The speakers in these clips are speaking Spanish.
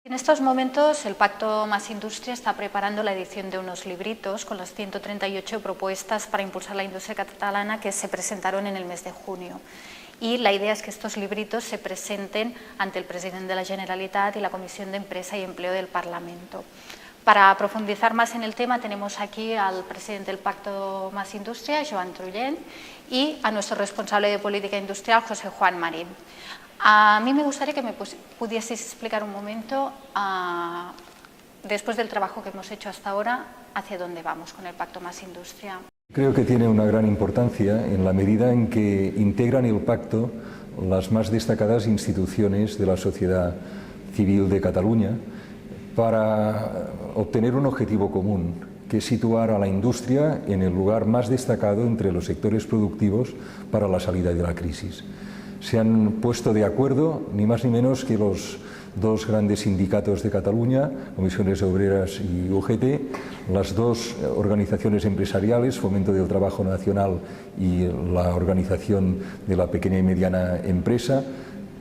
En estos momentos el Pacto Más Industria está preparando la edición de unos libritos con las 138 propuestas para impulsar la industria catalana que se presentaron en el mes de junio. Y la idea es que estos libritos se presenten ante el presidente de la Generalitat y la Comisión de Empresa y Empleo del Parlamento. Para profundizar más en el tema tenemos aquí al presidente del Pacto Más Industria, Joan Trullent, y a nuestro responsable de política industrial, José Juan Marín. A mí me gustaría que me pudieseis explicar un momento, después del trabajo que hemos hecho hasta ahora, hacia dónde vamos con el Pacto Más Industria. Creo que tiene una gran importancia en la medida en que integran el pacto las más destacadas instituciones de la sociedad civil de Cataluña para obtener un objetivo común, que es situar a la industria en el lugar más destacado entre los sectores productivos para la salida de la crisis. Se han puesto de acuerdo ni más ni menos que los dos grandes sindicatos de Cataluña, Comisiones Obreras y UGT, las dos organizaciones empresariales, Fomento del Trabajo Nacional y la Organización de la Pequeña y Mediana Empresa,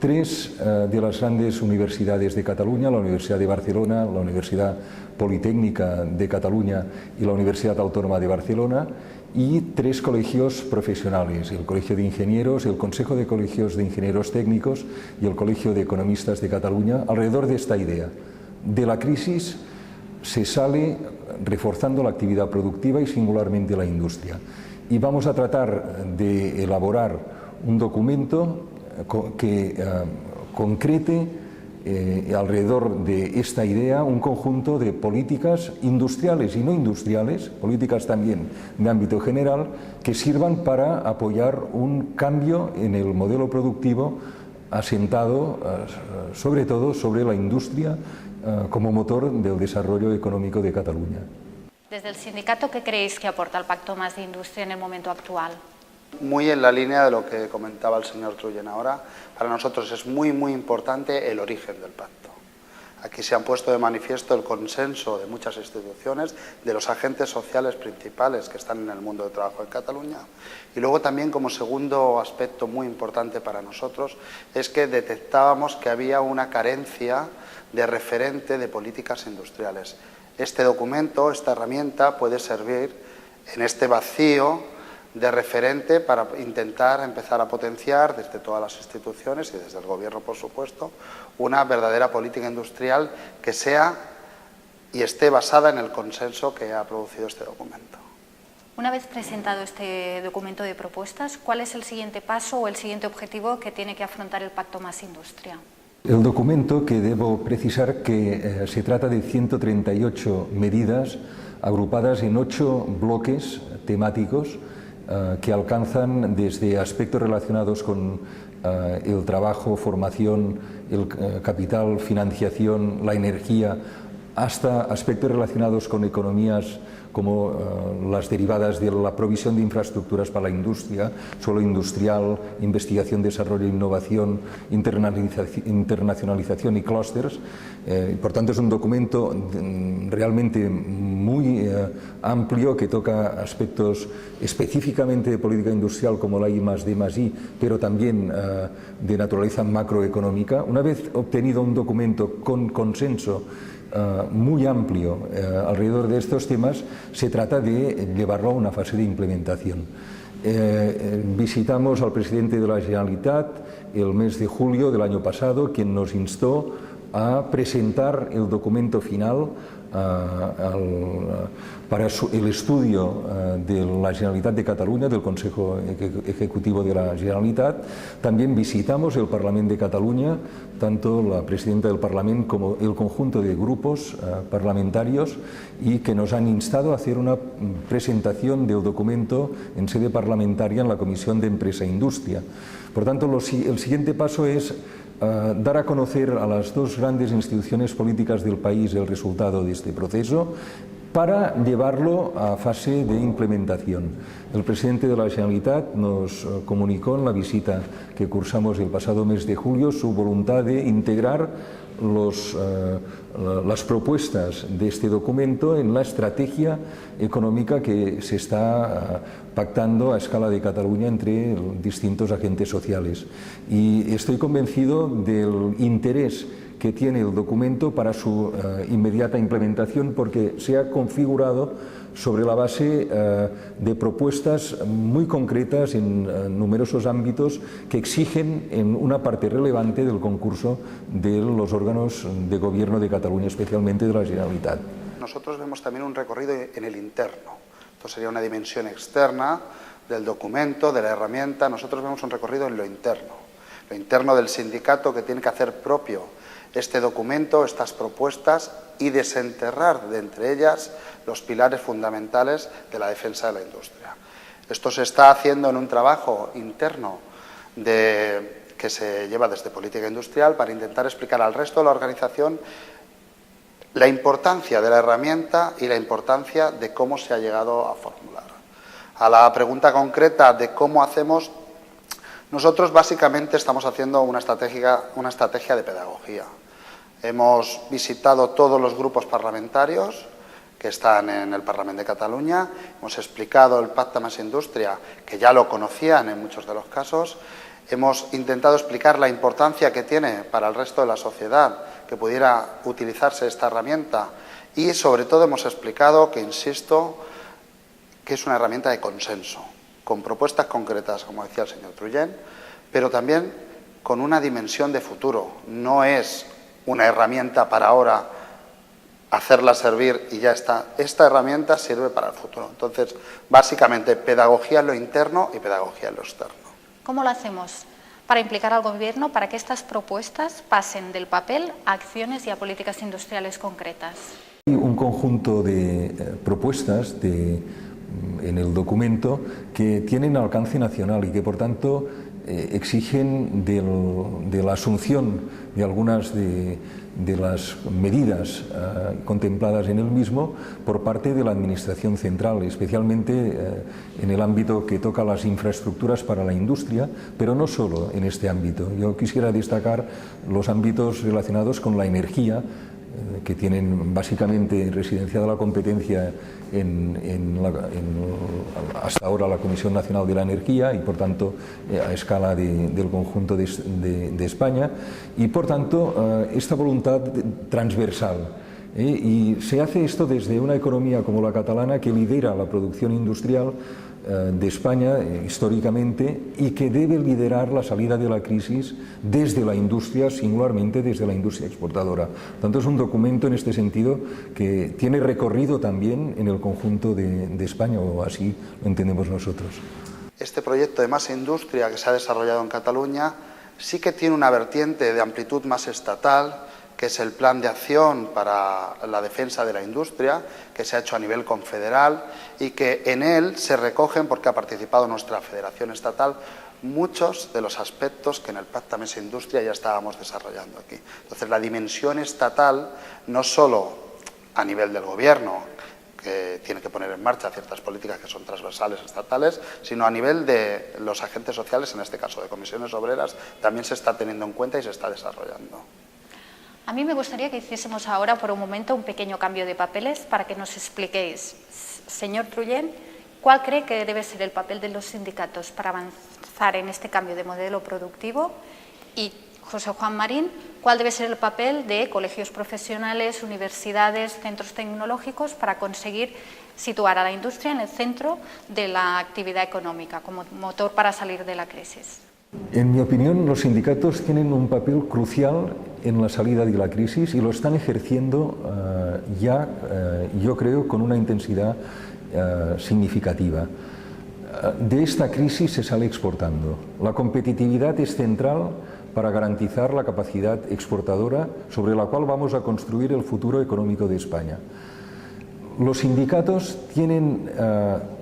tres de las grandes universidades de Cataluña, la Universidad de Barcelona, la Universidad Politécnica de Cataluña y la Universidad Autónoma de Barcelona, y tres colegios profesionales, el Colegio de Ingenieros, el Consejo de Colegios de Ingenieros Técnicos y el Colegio de Economistas de Cataluña, alrededor de esta idea. De la crisis se sale reforzando la actividad productiva y singularmente la industria. Y vamos a tratar de elaborar un documento que concrete alrededor de esta idea un conjunto de políticas industriales y no industriales, políticas también de ámbito general, que sirvan para apoyar un cambio en el modelo productivo asentado sobre todo sobre la industria como motor del desarrollo económico de Cataluña. Desde el sindicato, ¿qué creéis que aporta el Pacto Más de Industria en el momento actual? Muy en la línea de lo que comentaba el señor Trullent ahora, para nosotros es muy importante el origen del pacto. Aquí se han puesto de manifiesto el consenso de muchas instituciones, de los agentes sociales principales que están en el mundo del trabajo en Cataluña. Y luego también, como segundo aspecto muy importante para nosotros, es que detectábamos que había una carencia de referente de políticas industriales. Este documento, esta herramienta puede servir en este vacío de referente para intentar empezar a potenciar desde todas las instituciones y desde el Gobierno, por supuesto, una verdadera política industrial que sea y esté basada en el consenso que ha producido este documento. Una vez presentado este documento de propuestas, ¿cuál es el siguiente paso o el siguiente objetivo que tiene que afrontar el Pacto Más Industria? El documento, que debo precisar que se trata de 138 medidas agrupadas en 8 bloques temáticos que alcanzan desde aspectos relacionados con el trabajo, formación, el capital, financiación, la energía, hasta aspectos relacionados con economías como las derivadas de la provisión de infraestructuras para la industria, suelo industrial, investigación, desarrollo, innovación, internacionalización y clústeres. Por tanto, es un documento realmente muy amplio que toca aspectos específicamente de política industrial como la I+D+I, pero también de naturaleza macroeconómica. Una vez obtenido un documento con consenso muy amplio alrededor de estos temas, se trata de llevarlo a una fase de implementación. Visitamos al presidente de la Generalitat el mes de julio del año pasado, quien nos instó a presentar el documento final para el estudio de la Generalitat de Cataluña, del Consejo Ejecutivo de la Generalitat. También visitamos el Parlamento de Cataluña, tanto la presidenta del Parlamento como el conjunto de grupos parlamentarios, y que nos han instado a hacer una presentación del documento en sede parlamentaria en la Comisión de Empresa e Industria. Por tanto, el siguiente paso es dar a conocer a las dos grandes instituciones políticas del país el resultado de este proceso para llevarlo a fase de implementación. El presidente de la Generalitat nos comunicó en la visita que cursamos el pasado mes de julio su voluntad de integrar las propuestas de este documento en la estrategia económica que se está pactando a escala de Cataluña entre distintos agentes sociales. Y estoy convencido del interés que tiene el documento para su inmediata implementación, porque se ha configurado sobre la base de propuestas muy concretas en numerosos ámbitos que exigen en una parte relevante del concurso de los órganos de gobierno de Cataluña, especialmente de la Generalitat. Nosotros vemos también un recorrido en el interno. Esto sería una dimensión externa del documento, de la herramienta. Nosotros vemos un recorrido en lo interno del sindicato, que tiene que hacer propio este documento, estas propuestas, y desenterrar de entre ellas los pilares fundamentales de la defensa de la industria. Esto se está haciendo en un trabajo interno que se lleva desde política industrial para intentar explicar al resto de la organización la importancia de la herramienta y la importancia de cómo se ha llegado a formular. A la pregunta concreta de cómo hacemos, nosotros básicamente estamos haciendo una estrategia de pedagogía. Hemos visitado todos los grupos parlamentarios que están en el Parlamento de Cataluña, hemos explicado el Pacte Més Indústria, que ya lo conocían en muchos de los casos, hemos intentado explicar la importancia que tiene para el resto de la sociedad que pudiera utilizarse esta herramienta y, sobre todo, hemos explicado que, insisto, que es una herramienta de consenso, con propuestas concretas, como decía el señor Trullén, pero también con una dimensión de futuro. No es una herramienta para ahora, hacerla servir y ya está. Esta herramienta sirve para el futuro. Entonces, básicamente, pedagogía en lo interno y pedagogía en lo externo. ¿Cómo lo hacemos para implicar al Gobierno para que estas propuestas pasen del papel a acciones y a políticas industriales concretas? Hay un conjunto de propuestas en el documento que tienen alcance nacional y que, por tanto, exigen de la asunción de algunas de las medidas contempladas en el mismo por parte de la Administración central, especialmente en el ámbito que toca las infraestructuras para la industria, pero no solo en este ámbito. Yo quisiera destacar los ámbitos relacionados con la energía, que tienen básicamente residenciada la competencia hasta ahora la Comisión Nacional de la Energía y, por tanto, a escala del conjunto de España, y, por tanto, esta voluntad transversal. Y se hace esto desde una economía como la catalana, que lidera la producción industrial de España históricamente y que debe liderar la salida de la crisis desde la industria, singularmente desde la industria exportadora. Por tanto, es un documento en este sentido que tiene recorrido también en el conjunto de España, o así lo entendemos nosotros. Este proyecto de Más Industria que se ha desarrollado en Cataluña sí que tiene una vertiente de amplitud más estatal, que es el Plan de Acción para la Defensa de la Industria, que se ha hecho a nivel confederal y que en él se recogen, porque ha participado nuestra Federación Estatal, muchos de los aspectos que en el Pacte Més Indústria ya estábamos desarrollando aquí. Entonces, la dimensión estatal, no solo a nivel del Gobierno, que tiene que poner en marcha ciertas políticas que son transversales estatales, sino a nivel de los agentes sociales, en este caso de comisiones obreras, también se está teniendo en cuenta y se está desarrollando. A mí me gustaría que hiciésemos ahora por un momento un pequeño cambio de papeles para que nos expliquéis, señor Trullén, cuál cree que debe ser el papel de los sindicatos para avanzar en este cambio de modelo productivo, y José Juan Marín, cuál debe ser el papel de colegios profesionales, universidades, centros tecnológicos para conseguir situar a la industria en el centro de la actividad económica como motor para salir de la crisis. En mi opinión, los sindicatos tienen un papel crucial en la salida de la crisis y lo están ejerciendo yo creo, con una intensidad significativa. De esta crisis se sale exportando. La competitividad es central para garantizar la capacidad exportadora sobre la cual vamos a construir el futuro económico de España. Los sindicatos tienen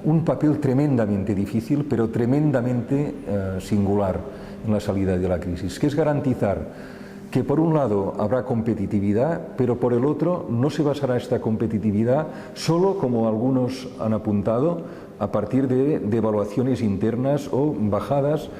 un papel tremendamente difícil, pero tremendamente singular en la salida de la crisis, que es garantizar que por un lado habrá competitividad, pero por el otro no se basará esta competitividad solo, como algunos han apuntado, a partir de devaluaciones internas o bajadas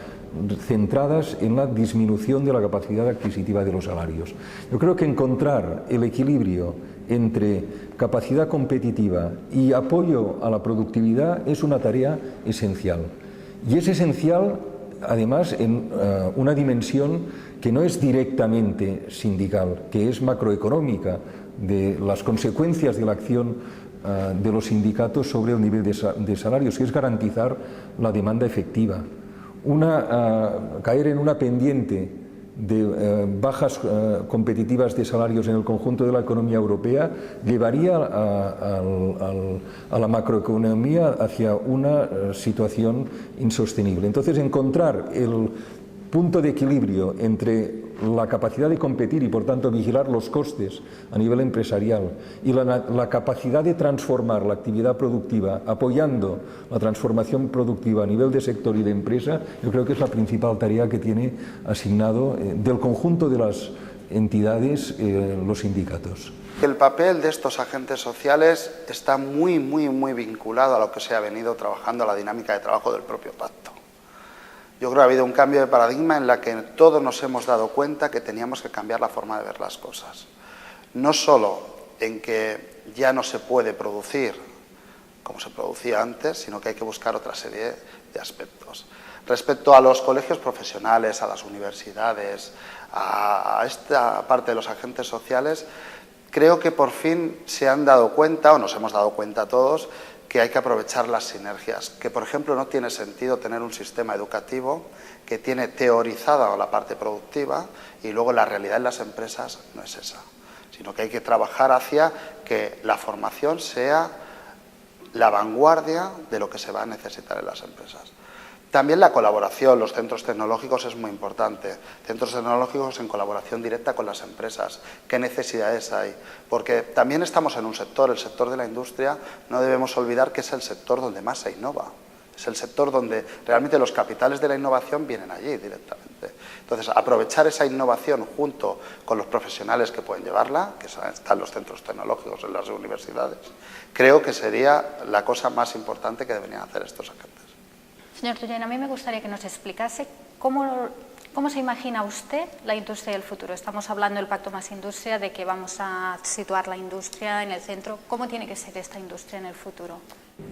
centradas en la disminución de la capacidad adquisitiva de los salarios. Yo creo que encontrar el equilibrio entre capacidad competitiva y apoyo a la productividad es una tarea esencial. Y es esencial, además, en una dimensión que no es directamente sindical, que es macroeconómica, de las consecuencias de la acción de los sindicatos sobre el nivel de salarios, que es garantizar la demanda efectiva. Caer en una pendiente de bajas competitivas de salarios en el conjunto de la economía europea llevaría a la macroeconomía hacia una situación insostenible. Entonces, encontrar el punto de equilibrio entre la capacidad de competir y, por tanto, vigilar los costes a nivel empresarial y la capacidad de transformar la actividad productiva, apoyando la transformación productiva a nivel de sector y de empresa, yo creo que es la principal tarea que tiene asignado del conjunto de las entidades los sindicatos. El papel de estos agentes sociales está muy vinculado a lo que se ha venido trabajando, a la dinámica de trabajo del propio pacto. Yo creo que ha habido un cambio de paradigma en la que todos nos hemos dado cuenta que teníamos que cambiar la forma de ver las cosas. No solo en que ya no se puede producir como se producía antes, sino que hay que buscar otra serie de aspectos. Respecto a los colegios profesionales, a las universidades, a esta parte de los agentes sociales, creo que por fin se han dado cuenta, o nos hemos dado cuenta todos, que hay que aprovechar las sinergias, que por ejemplo no tiene sentido tener un sistema educativo que tiene teorizada la parte productiva y luego la realidad en las empresas no es esa, sino que hay que trabajar hacia que la formación sea la vanguardia de lo que se va a necesitar en las empresas. También la colaboración, los centros tecnológicos es muy importante. Centros tecnológicos en colaboración directa con las empresas. ¿Qué necesidades hay? Porque también estamos en un sector, el sector de la industria, no debemos olvidar que es el sector donde más se innova. Es el sector donde realmente los capitales de la innovación vienen allí directamente. Entonces, aprovechar esa innovación junto con los profesionales que pueden llevarla, que están los centros tecnológicos en las universidades, creo que sería la cosa más importante que deberían hacer estos agentes. Señor Trullena, a mí me gustaría que nos explicase cómo se imagina usted la industria del futuro. Estamos hablando del Pacto Más Industria, de que vamos a situar la industria en el centro. ¿Cómo tiene que ser esta industria en el futuro?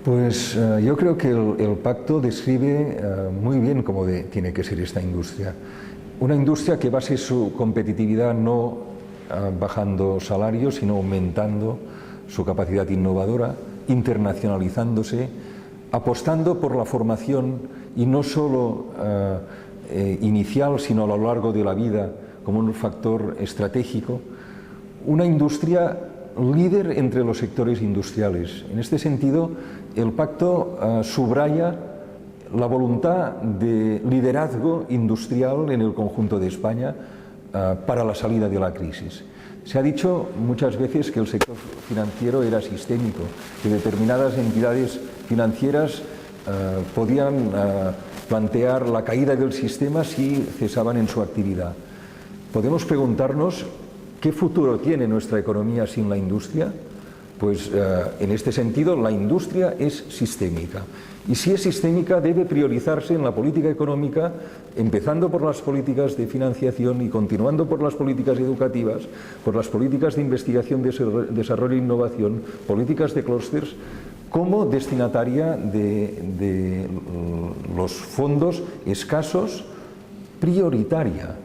Pues yo creo que el pacto describe muy bien cómo tiene que ser esta industria. Una industria que base su competitividad no bajando salarios, sino aumentando su capacidad innovadora, internacionalizándose, apostando por la formación y no solo inicial, sino a lo largo de la vida como un factor estratégico. Una industria líder entre los sectores industriales. En este sentido, el pacto subraya la voluntad de liderazgo industrial en el conjunto de España para la salida de la crisis. Se ha dicho muchas veces que el sector financiero era sistémico, que determinadas entidades financieras podían plantear la caída del sistema si cesaban en su actividad. Podemos preguntarnos qué futuro tiene nuestra economía sin la industria. Pues en este sentido la industria es sistémica. Y si es sistémica debe priorizarse en la política económica, empezando por las políticas de financiación y continuando por las políticas educativas, por las políticas de investigación, desarrollo e innovación, políticas de clústeres, como destinataria de los fondos escasos, prioritaria.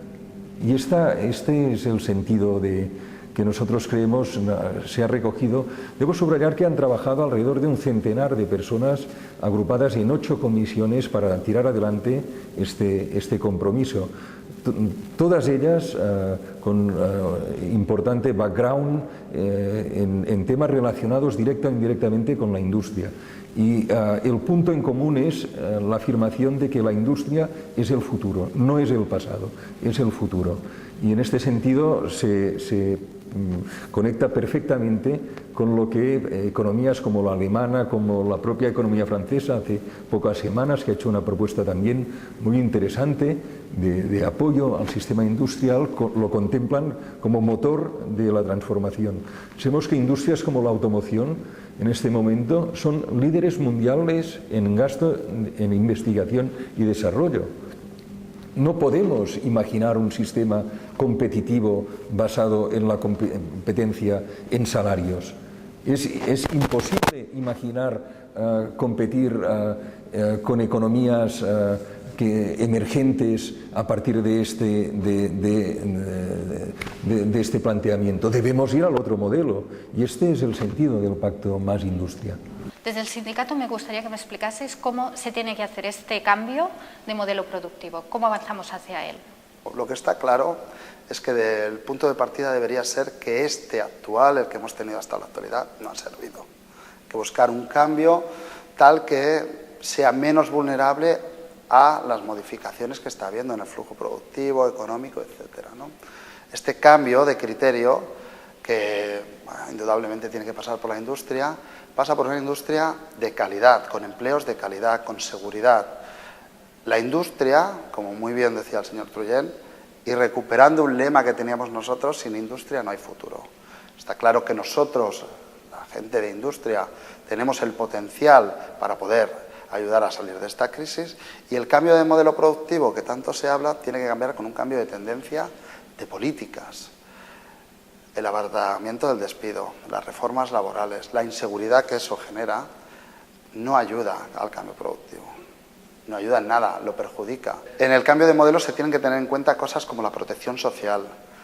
Y este es el sentido que nosotros creemos se ha recogido. Debo subrayar que han trabajado alrededor de un centenar de personas agrupadas en 8 comisiones para tirar adelante este compromiso. Todas ellas con importante background en temas relacionados directa o indirectamente con la industria. Y el punto en común es la afirmación de que la industria es el futuro, no es el pasado, es el futuro. Y en este sentido se conecta perfectamente con lo que economías como la alemana, como la propia economía francesa, hace pocas semanas, que ha hecho una propuesta también muy interesante de apoyo al sistema industrial, lo contemplan como motor de la transformación. Sabemos que industrias como la automoción en este momento son líderes mundiales en gasto en investigación y desarrollo. No podemos imaginar un sistema competitivo basado en la competencia en salarios. Es imposible imaginar competir con economías emergentes a partir de este planteamiento. Debemos ir al otro modelo y este es el sentido del Pacto Más Industria. Desde el sindicato me gustaría que me explicases cómo se tiene que hacer este cambio de modelo productivo, cómo avanzamos hacia él. Lo que está claro es que el punto de partida debería ser que este actual, el que hemos tenido hasta la actualidad, no ha servido. Hay que buscar un cambio tal que sea menos vulnerable a las modificaciones que está habiendo en el flujo productivo, económico, etcétera, ¿no? Este cambio de criterio, que indudablemente tiene que pasar por la industria, pasa por una industria de calidad, con empleos de calidad, con seguridad. La industria, como muy bien decía el señor Trullén, y recuperando un lema que teníamos nosotros, sin industria no hay futuro. Está claro que nosotros, la gente de industria, tenemos el potencial para poder ayudar a salir de esta crisis, y el cambio de modelo productivo que tanto se habla tiene que cambiar con un cambio de tendencia de políticas. El abaratamiento del despido, las reformas laborales, la inseguridad que eso genera, no ayuda al cambio productivo. No ayuda en nada, lo perjudica. En el cambio de modelo se tienen que tener en cuenta cosas como la protección social,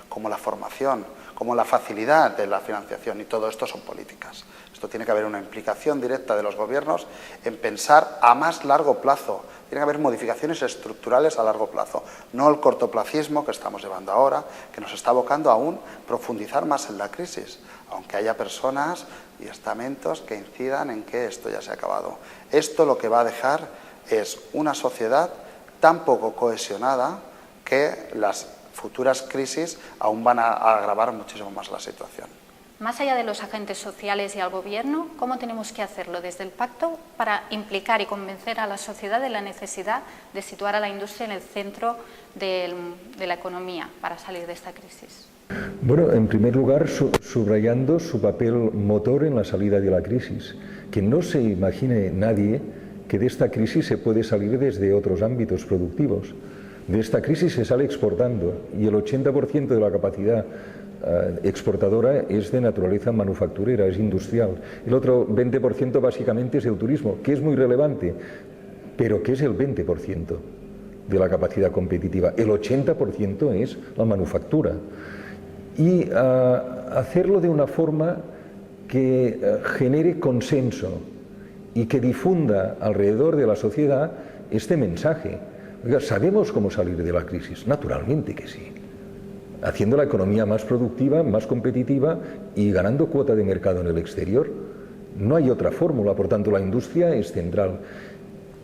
como la formación, como la facilidad de la financiación, y todo esto son políticas. Esto tiene que haber una implicación directa de los gobiernos en pensar a más largo plazo. Tiene que haber modificaciones estructurales a largo plazo, no el cortoplacismo que estamos llevando ahora, que nos está abocando a aún profundizar más en la crisis, aunque haya personas y estamentos que incidan en que esto ya se ha acabado. Esto lo que va a dejar es una sociedad tan poco cohesionada que las futuras crisis aún van a agravar muchísimo más la situación. Más allá de los agentes sociales y al Gobierno, ¿cómo tenemos que hacerlo desde el Pacto para implicar y convencer a la sociedad de la necesidad de situar a la industria en el centro de la economía para salir de esta crisis? Bueno, en primer lugar, subrayando su papel motor en la salida de la crisis. Que no se imagine nadie que de esta crisis se puede salir desde otros ámbitos productivos. De esta crisis se sale exportando y el 80% de la capacidad exportadora es de naturaleza manufacturera, es industrial. El otro 20% básicamente es el turismo, que es muy relevante, pero que es el 20% de la capacidad competitiva. El 80% es la manufactura. Y hacerlo de una forma que genere consenso y que difunda alrededor de la sociedad este mensaje. Oiga, ¿sabemos cómo salir de la crisis? Naturalmente que sí. Haciendo la economía más productiva, más competitiva y ganando cuota de mercado en el exterior. No hay otra fórmula, por tanto la industria es central.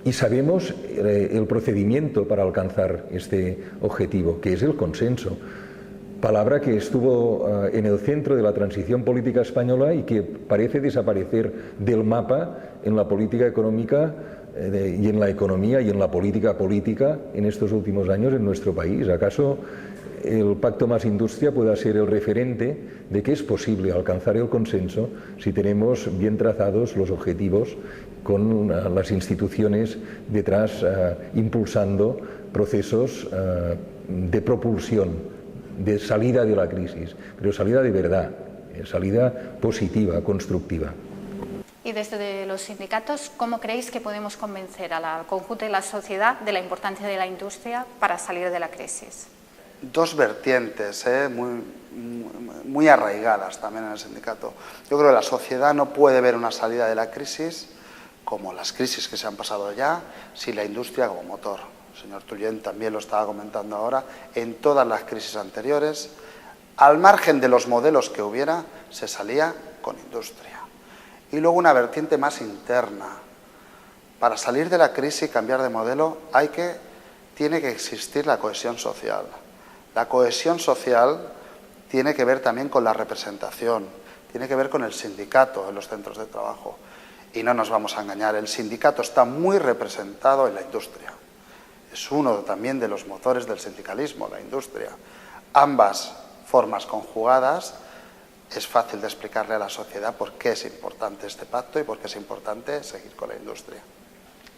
Y sabemos el procedimiento para alcanzar este objetivo, que es el consenso. Palabra que estuvo en el centro de la transición política española y que parece desaparecer del mapa en la política económica y en la economía y en la política en estos últimos años en nuestro país. ¿Acaso el Pacto Más Industria pueda ser el referente de que es posible alcanzar el consenso si tenemos bien trazados los objetivos con las instituciones detrás impulsando procesos de propulsión, de salida de la crisis, pero salida de verdad, salida positiva, constructiva. Y desde los sindicatos, ¿cómo creéis que podemos convencer al conjunto de la sociedad de la importancia de la industria para salir de la crisis? Dos vertientes muy arraigadas también en el sindicato. Yo creo que la sociedad no puede ver una salida de la crisis, como las crisis que se han pasado ya, sin la industria como motor. El señor Trullén también lo estaba comentando ahora. En todas las crisis anteriores, al margen de los modelos que hubiera, se salía con industria. Y luego una vertiente más interna. Para salir de la crisis y cambiar de modelo tiene que existir la cohesión social. La cohesión social tiene que ver también con la representación, tiene que ver con el sindicato en los centros de trabajo. Y no nos vamos a engañar, el sindicato está muy representado en la industria. Es uno también de los motores del sindicalismo, la industria. Ambas formas conjugadas, es fácil de explicarle a la sociedad por qué es importante este pacto y por qué es importante seguir con la industria.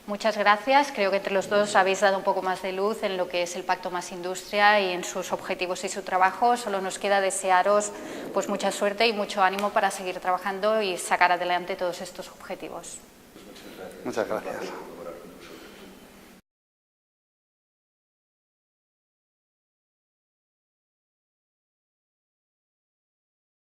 Muchas gracias. Creo que entre los dos habéis dado un poco más de luz en lo que es el Pacto Más Industria y en sus objetivos y su trabajo. Solo nos queda desearos pues mucha suerte y mucho ánimo para seguir trabajando y sacar adelante todos estos objetivos. Muchas gracias.